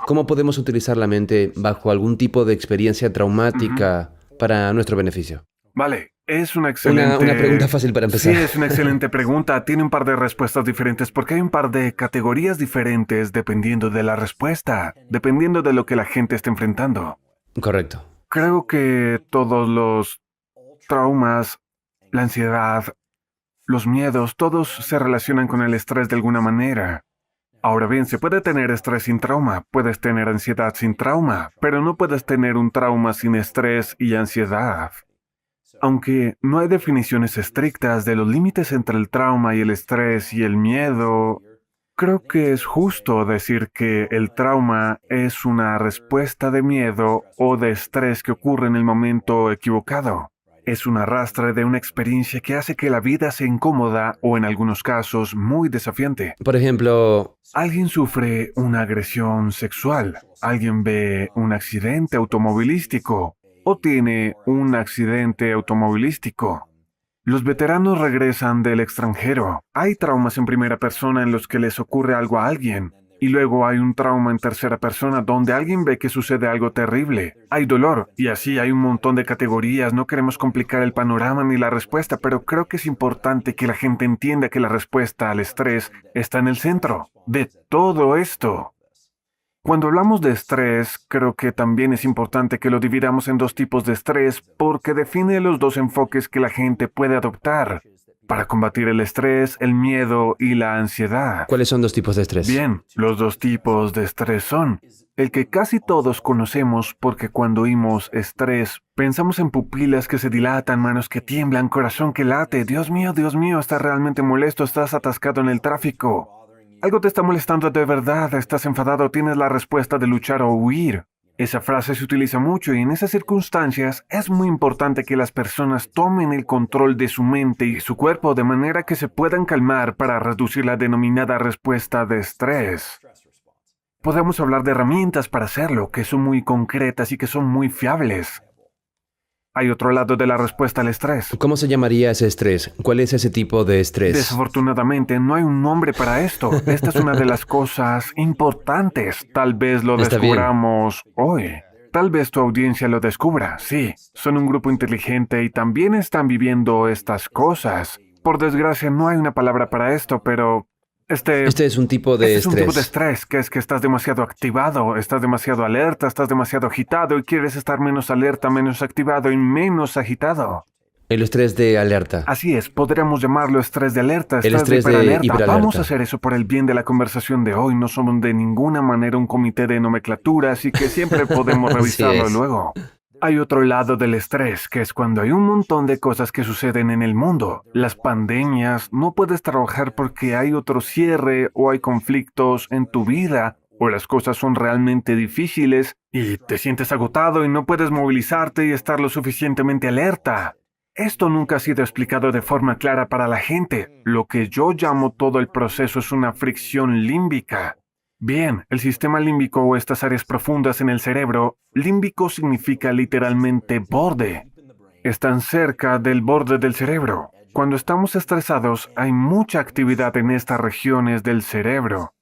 ¿Cómo podemos utilizar la mente bajo algún tipo de experiencia Ujú. traumática para nuestro beneficio? Vale, es una Una pregunta excelente... fácil para Sí, empezar. es una excelente pregunta. Tiene un par de respuestas diferentes porque hay un par de categorías diferentes dependiendo de la respuesta, dependiendo de lo que la gente esté enfrentando. Correcto. Creo que todos los traumas, la ansiedad, los miedos, todos se relacionan con el estrés de alguna manera. Ahora bien, se puede tener estrés sin trauma, puedes tener ansiedad sin trauma, pero no puedes tener un trauma sin estrés y ansiedad. Aunque no hay definiciones estrictas de los límites entre el trauma y el estrés y el miedo, creo que es justo decir que el trauma es una respuesta de miedo o de estrés que ocurre en el momento equivocado. Es un arrastre de una experiencia que hace que la vida sea incómoda o en algunos casos muy desafiante. Por ejemplo, Alguien sufre una agresión sexual, alguien ve un accidente automovilístico o tiene un accidente automovilístico. Los veteranos regresan del extranjero. Hay traumas en primera persona en los que les ocurre algo a alguien. Y luego hay un trauma en tercera persona donde alguien ve que sucede algo terrible. Hay dolor. Y así hay un montón de categorías. No queremos complicar el panorama ni la respuesta, pero creo que es importante que la gente entienda que la respuesta al estrés está en el centro de todo esto. Cuando hablamos de estrés, creo que también es importante que lo dividamos en dos tipos de estrés porque define los dos enfoques que la gente puede adoptar para combatir el estrés, el miedo y la ansiedad. ¿cuáles son dos tipos de estrés? Bien, los dos tipos de estrés son el que casi todos conocemos porque cuando oímos estrés, pensamos en pupilas que se dilatan, manos que tiemblan, corazón que late. Dios mío, estás realmente molesto, estás atascado en el tráfico. Algo te está molestando de verdad, estás enfadado, tienes la respuesta de luchar o huir. Esa frase se utiliza mucho y en esas circunstancias es muy importante que las personas tomen el control de su mente y su cuerpo de manera que se puedan calmar para reducir la denominada respuesta de estrés. Podemos hablar de herramientas para hacerlo, que son muy concretas y que son muy fiables. Hay otro lado de la respuesta al estrés. ¿Cómo se llamaría ese estrés? ¿Cuál es ese tipo de estrés? Desafortunadamente, no hay un nombre para esto. Esta es una de las cosas importantes. Tal vez lo Está bien. descubramos hoy. Tal vez tu audiencia lo descubra. Sí, son un grupo inteligente y también están viviendo estas cosas. Por desgracia, no hay una palabra para esto, pero este, Este es un tipo de este es un tipo de estrés. estrés, que es que estás demasiado activado, estás demasiado alerta, estás demasiado agitado y quieres estar menos alerta, menos activado y menos agitado. El estrés de alerta. Así es, podríamos llamarlo estrés de alerta, El estrés de estrés de hiperalerta. Vamos a hiperalerta. hacer eso por el bien de la conversación de hoy. No somos de ninguna manera un comité de nomenclatura, así que siempre podemos Así revisarlo es. luego. Hay otro lado del estrés, que es cuando hay un montón de cosas que suceden en el mundo. Las pandemias, no puedes trabajar porque hay otro cierre o hay conflictos en tu vida, o las cosas son realmente difíciles y te sientes agotado y no puedes movilizarte y estar lo suficientemente alerta. Esto nunca ha sido explicado de forma clara para la gente. Lo que yo llamo todo el proceso es una fricción límbica. Bien, el sistema límbico o estas áreas profundas en el cerebro, límbico significa literalmente borde. Están cerca del borde del cerebro. Cuando estamos estresados hay mucha actividad en estas regiones del cerebro.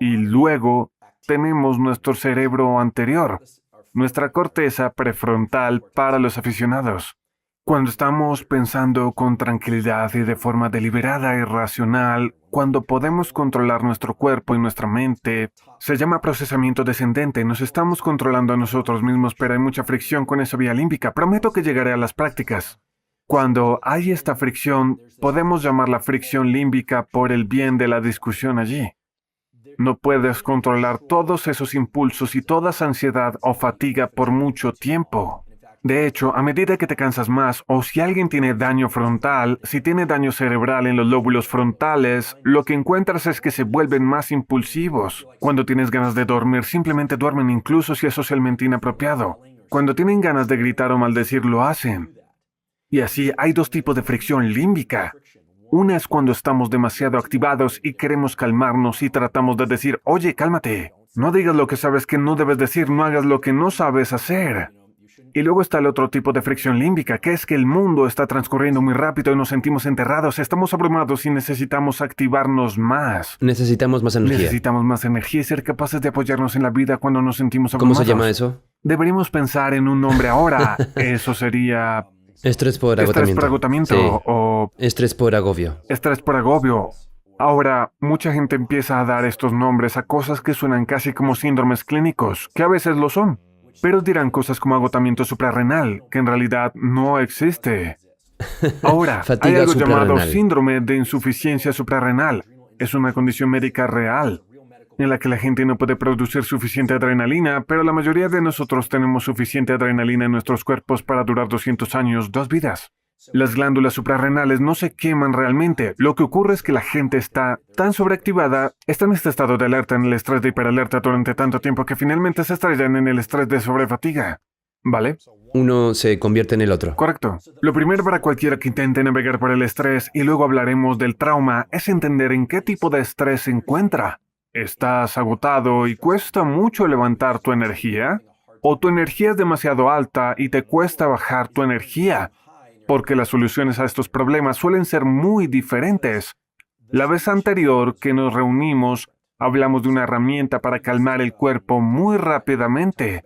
Y luego tenemos nuestro cerebro anterior, nuestra corteza prefrontal para los aficionados. Cuando estamos pensando con tranquilidad y de forma deliberada y racional, cuando podemos controlar nuestro cuerpo y nuestra mente, se llama procesamiento descendente. Nos estamos controlando a nosotros mismos, pero hay mucha fricción con esa vía límbica. Prometo que llegaré a las prácticas. Cuando hay esta fricción, podemos llamarla fricción límbica por el bien de la discusión allí. No puedes controlar todos esos impulsos y toda esa ansiedad o fatiga por mucho tiempo. De hecho, a medida que te cansas más, o si alguien tiene daño frontal, si tiene daño cerebral en los lóbulos frontales, lo que encuentras es que se vuelven más impulsivos. Cuando tienes ganas de dormir, simplemente duermen incluso si es socialmente inapropiado. Cuando tienen ganas de gritar o maldecir, lo hacen. Y así hay dos tipos de fricción límbica. Una es cuando estamos demasiado activados y queremos calmarnos y tratamos de decir, oye, cálmate. No digas lo que sabes que no debes decir, no hagas lo que no sabes hacer. Y luego está el otro tipo de fricción límbica, que es que el mundo está transcurriendo muy rápido y nos sentimos enterrados, estamos abrumados y necesitamos activarnos más. Necesitamos más energía. Necesitamos más energía y ser capaces de apoyarnos en la vida cuando nos sentimos ¿Cómo abrumados. se llama eso? Deberíamos pensar en un nombre ahora. Eso sería Estrés por estrés agotamiento. por agotamiento Sí. o Estrés por agobio. estrés por agobio. Ahora, mucha gente empieza a dar estos nombres a cosas que suenan casi como síndromes clínicos, que a veces lo son. Pero dirán cosas como agotamiento suprarrenal, que en realidad no existe. Ahora, hay Fatiga algo llamado suprarrenal. síndrome de insuficiencia suprarrenal. Es una condición médica real, en la que la gente no puede producir suficiente adrenalina, pero la mayoría de nosotros tenemos suficiente adrenalina en nuestros cuerpos para durar 200 años, 2 vidas. Las glándulas suprarrenales no se queman realmente. Lo que ocurre es que la gente está tan sobreactivada, está en este estado de alerta en el estrés de hiperalerta durante tanto tiempo que finalmente se estrellan en el estrés de sobrefatiga. ¿Vale? Uno se convierte en el otro. Correcto. Lo primero para cualquiera que intente navegar por el estrés, y luego hablaremos del trauma, es entender en qué tipo de estrés se encuentra. ¿Estás agotado y cuesta mucho levantar tu energía? ¿O tu energía es demasiado alta y te cuesta bajar tu energía? Porque las soluciones a estos problemas suelen ser muy diferentes. La vez anterior que nos reunimos, hablamos de una herramienta para calmar el cuerpo muy rápidamente,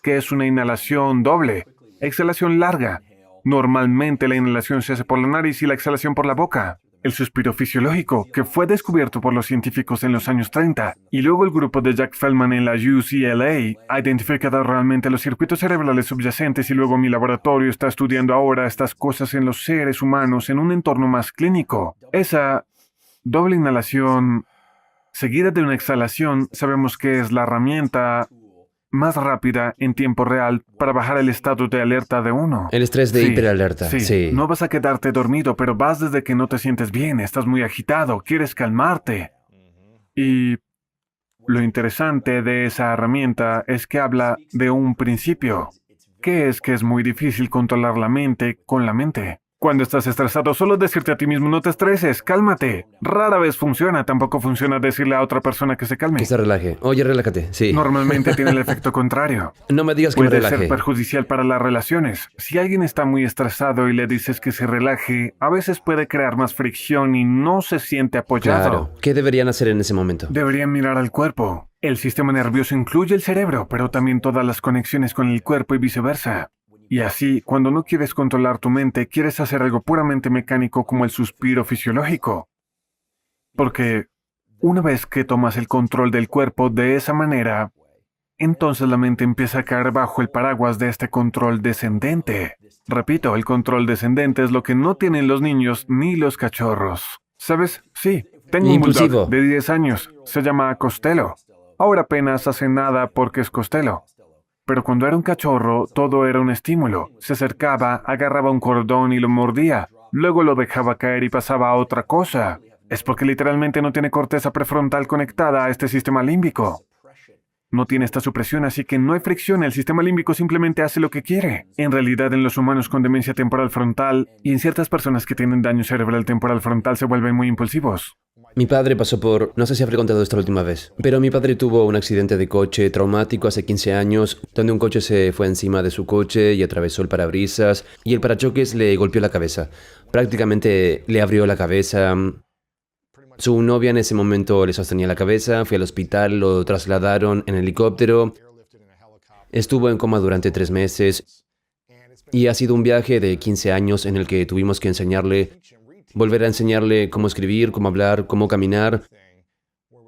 que es una inhalación doble, exhalación larga. Normalmente la inhalación se hace por la nariz y la exhalación por la boca. El suspiro fisiológico, que fue descubierto por los científicos en los años 30, y luego el grupo de Jack Feldman en la UCLA ha identificado realmente los circuitos cerebrales subyacentes y luego mi laboratorio está estudiando ahora estas cosas en los seres humanos en un entorno más clínico. Esa doble inhalación seguida de una exhalación sabemos que es la herramienta más rápida en tiempo real para bajar el estado de alerta de uno. El estrés de Sí, hiperalerta. Sí. No vas a quedarte dormido, pero vas desde que no te sientes bien, estás muy agitado, quieres calmarte. Y lo interesante de esa herramienta es que habla de un principio, que es muy difícil controlar la mente con la mente. Cuando estás estresado, solo decirte a ti mismo no te estreses, cálmate. Rara vez funciona, tampoco funciona decirle a otra persona que se calme. Que se relaje. Oye, relájate. Sí. Normalmente tiene el efecto contrario. No me digas que me Puede relaje. ser perjudicial para las relaciones. Si alguien está muy estresado y le dices que se relaje, a veces puede crear más fricción y no se siente apoyado. Claro. ¿Qué deberían hacer en ese momento? Deberían mirar al cuerpo. El sistema nervioso incluye el cerebro, pero también todas las conexiones con el cuerpo y viceversa. Y así, cuando no quieres controlar tu mente, quieres hacer algo puramente mecánico como el suspiro fisiológico. Porque una vez que tomas el control del cuerpo de esa manera, entonces la mente empieza a caer bajo el paraguas de este control descendente. Repito, el control descendente es lo que no tienen los niños ni los cachorros. ¿Sabes? Sí, tengo un Impulsivo. bulldog de 10 años. Se llama Costello. Ahora apenas hace nada porque es Costello. Pero cuando era un cachorro, todo era un estímulo. Se acercaba, agarraba un cordón y lo mordía. Luego lo dejaba caer y pasaba a otra cosa. Es porque literalmente no tiene corteza prefrontal conectada a este sistema límbico. No tiene esta supresión, así que no hay fricción. El sistema límbico simplemente hace lo que quiere. En realidad, en los humanos con demencia temporal frontal y en ciertas personas que tienen daño cerebral temporal frontal se vuelven muy impulsivos. Mi padre pasó por... No sé si habré contado esto la última vez, pero mi padre tuvo un accidente de coche traumático hace 15 años, donde un coche se fue encima de su coche y atravesó el parabrisas, y el parachoques le golpeó la cabeza. Prácticamente le abrió la cabeza. Su novia en ese momento le sostenía la cabeza, fue al hospital, lo trasladaron en helicóptero, estuvo en coma durante 3 meses, y ha sido un viaje de 15 años en el que tuvimos que volver a enseñarle cómo escribir, cómo hablar, cómo caminar,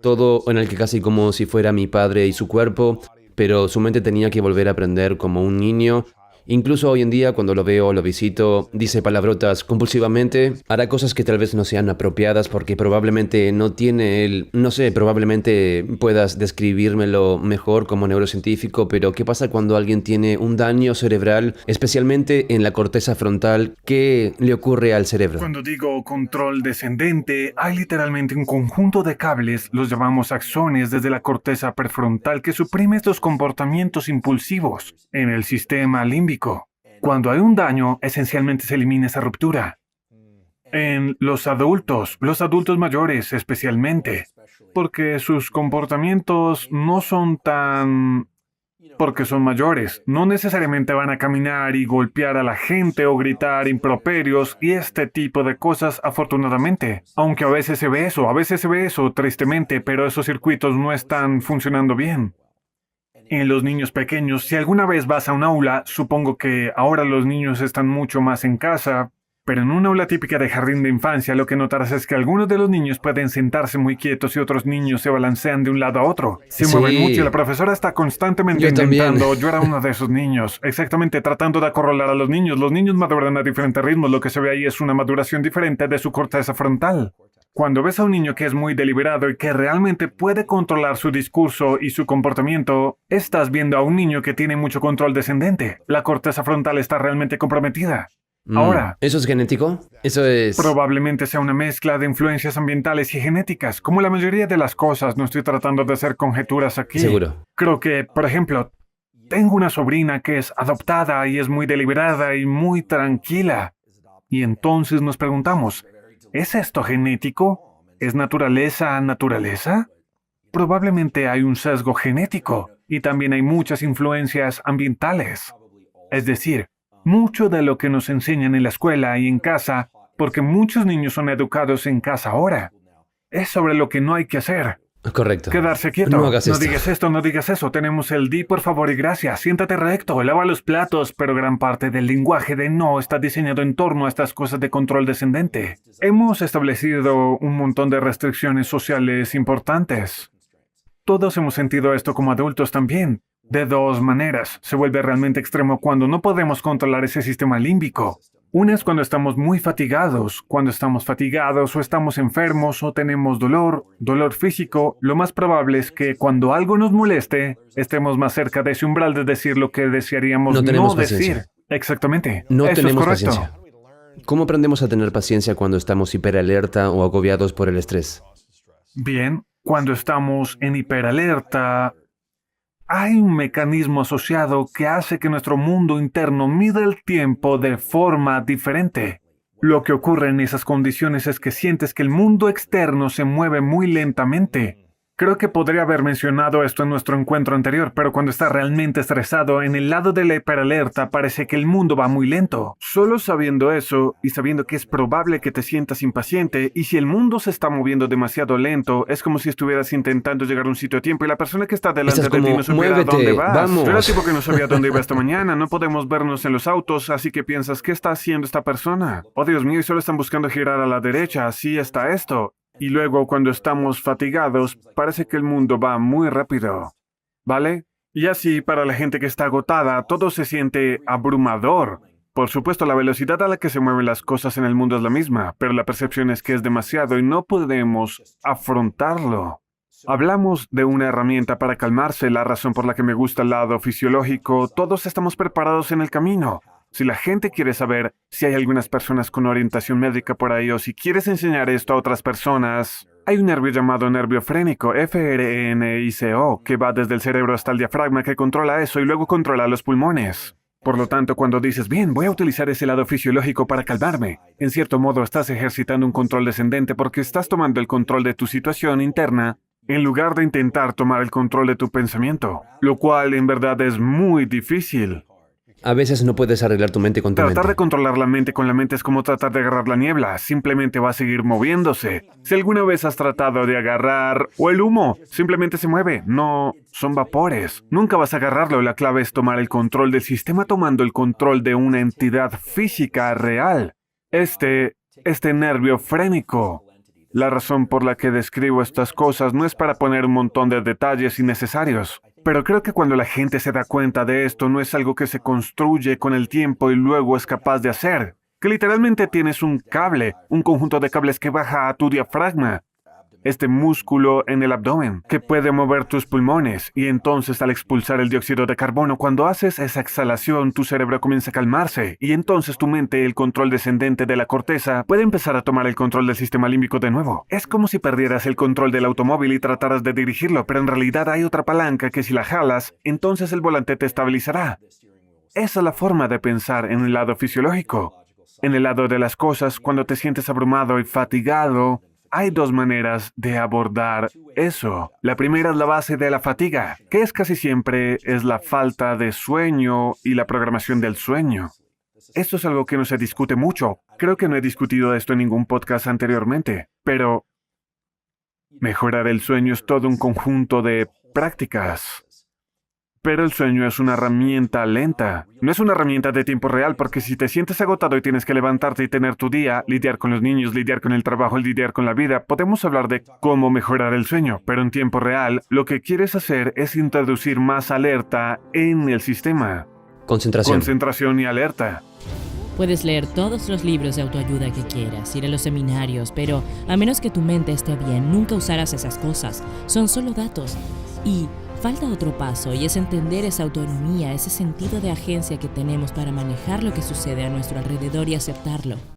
todo en el que casi como si fuera mi padre y su cuerpo, pero su mente tenía que volver a aprender como un niño. Incluso hoy en día, cuando lo veo, lo visito, dice palabrotas compulsivamente, hará cosas que tal vez no sean apropiadas porque probablemente no tiene el... No sé, probablemente puedas describírmelo mejor como neurocientífico, pero ¿qué pasa cuando alguien tiene un daño cerebral, especialmente en la corteza frontal? ¿Qué le ocurre al cerebro? Cuando digo control descendente, hay literalmente un conjunto de cables, los llamamos axones, desde la corteza prefrontal que suprime estos comportamientos impulsivos en el sistema límbico. Cuando hay un daño, esencialmente se elimina esa ruptura. En los adultos mayores especialmente, porque sus comportamientos no son tan porque son mayores. No necesariamente van a caminar y golpear a la gente o gritar improperios y este tipo de cosas, afortunadamente. Aunque a veces se ve eso, tristemente, pero esos circuitos no están funcionando bien. En los niños pequeños, si alguna vez vas a un aula, supongo que ahora los niños están mucho más en casa, pero en una aula típica de jardín de infancia, lo que notarás es que algunos de los niños pueden sentarse muy quietos y otros niños se balancean de un lado a otro. Se mueven mucho y la profesora está constantemente intentando. Yo era uno de esos niños, exactamente tratando de acorralar a los niños. Los niños maduran a diferentes ritmos, lo que se ve ahí es una maduración diferente de su corteza frontal. Cuando ves a un niño que es muy deliberado y que realmente puede controlar su discurso y su comportamiento, estás viendo a un niño que tiene mucho control descendente. La corteza frontal está realmente comprometida. Ahora, ¿eso es genético? Eso es... Probablemente sea una mezcla de influencias ambientales y genéticas. Como la mayoría de las cosas, no estoy tratando de hacer conjeturas aquí. Seguro. Creo que, por ejemplo, tengo una sobrina que es adoptada y es muy deliberada y muy tranquila. Y entonces nos preguntamos, ¿es esto genético? ¿Es naturaleza? Probablemente hay un sesgo genético y también hay muchas influencias ambientales. Es decir, mucho de lo que nos enseñan en la escuela y en casa, porque muchos niños son educados en casa ahora, es sobre lo que no hay que hacer. Correcto. Quedarse quieto. No hagas No esto. digas esto, no digas eso. Tenemos el di por favor y gracias. Siéntate recto, lava los platos, pero gran parte del lenguaje de no está diseñado en torno a estas cosas de control descendente. Hemos establecido un montón de restricciones sociales importantes. Todos hemos sentido esto como adultos también. De dos maneras. Se vuelve realmente extremo cuando no podemos controlar ese sistema límbico. Una es cuando estamos muy fatigados. Cuando estamos fatigados o estamos enfermos o tenemos dolor físico, lo más probable es que cuando algo nos moleste, estemos más cerca de ese umbral de decir lo que desearíamos No tenemos decir. paciencia. Exactamente. No Eso tenemos es correcto. paciencia. ¿Cómo aprendemos a tener paciencia cuando estamos hiperalerta o agobiados por el estrés? Bien, cuando estamos en hiperalerta, hay un mecanismo asociado que hace que nuestro mundo interno mida el tiempo de forma diferente. Lo que ocurre en esas condiciones es que sientes que el mundo externo se mueve muy lentamente. Creo que podría haber mencionado esto en nuestro encuentro anterior, pero cuando estás realmente estresado, en el lado de la hiperalerta parece que el mundo va muy lento. Solo sabiendo eso y sabiendo que es probable que te sientas impaciente, y si el mundo se está moviendo demasiado lento, es como si estuvieras intentando llegar a un sitio a tiempo y la persona que está delante de ti no supiera a dónde vas. Vamos. Yo era el tipo que no sabía dónde iba esta mañana, no podemos vernos en los autos, así que piensas, ¿qué está haciendo esta persona? Oh Dios mío, y solo están buscando girar a la derecha, así está esto. Y luego cuando estamos fatigados, parece que el mundo va muy rápido, ¿vale? Y así, para la gente que está agotada, todo se siente abrumador. Por supuesto, la velocidad a la que se mueven las cosas en el mundo es la misma, pero la percepción es que es demasiado y no podemos afrontarlo. Hablamos de una herramienta para calmarse, la razón por la que me gusta el lado fisiológico, todos estamos preparados en el camino. Si la gente quiere saber si hay algunas personas con orientación médica por ahí o si quieres enseñar esto a otras personas, hay un nervio llamado nervio frénico, FRENICO, que va desde el cerebro hasta el diafragma que controla eso y luego controla los pulmones. Por lo tanto, cuando dices, bien, voy a utilizar ese lado fisiológico para calmarme, en cierto modo estás ejercitando un control descendente porque estás tomando el control de tu situación interna en lugar de intentar tomar el control de tu pensamiento, lo cual en verdad es muy difícil. A veces no puedes arreglar tu mente con tu Tratar de mente. controlar la mente con la mente es como tratar de agarrar la niebla, simplemente va a seguir moviéndose. Si alguna vez has tratado de agarrar, o el humo, simplemente se mueve, no, son vapores. Nunca vas a agarrarlo, la clave es tomar el control del sistema tomando el control de una entidad física real. Este nervio frénico. La razón por la que describo estas cosas no es para poner un montón de detalles innecesarios. Pero creo que cuando la gente se da cuenta de esto, no es algo que se construye con el tiempo y luego es capaz de hacer. Que literalmente tienes un cable, un conjunto de cables que baja a tu diafragma. Este músculo en el abdomen, que puede mover tus pulmones, y entonces al expulsar el dióxido de carbono, cuando haces esa exhalación, tu cerebro comienza a calmarse, y entonces tu mente, el control descendente de la corteza, puede empezar a tomar el control del sistema límbico de nuevo. Es como si perdieras el control del automóvil y trataras de dirigirlo, pero en realidad hay otra palanca que si la jalas, entonces el volante te estabilizará. Esa es la forma de pensar en el lado fisiológico. En el lado de las cosas, cuando te sientes abrumado y fatigado, Hay dos maneras de abordar eso. La primera es la base de la fatiga, que es casi siempre es la falta de sueño y la programación del sueño. Esto es algo que no se discute mucho. Creo que no he discutido esto en ningún podcast anteriormente, pero mejorar el sueño es todo un conjunto de prácticas. Pero el sueño es una herramienta lenta. No es una herramienta de tiempo real, porque si te sientes agotado y tienes que levantarte y tener tu día, lidiar con los niños, lidiar con el trabajo, lidiar con la vida, podemos hablar de cómo mejorar el sueño. Pero en tiempo real, lo que quieres hacer es introducir más alerta en el sistema. Concentración. Concentración y alerta. Puedes leer todos los libros de autoayuda que quieras, ir a los seminarios, pero a menos que tu mente esté bien, nunca usarás esas cosas. Son solo datos. Y falta otro paso, y es entender esa autonomía, ese sentido de agencia que tenemos para manejar lo que sucede a nuestro alrededor y aceptarlo.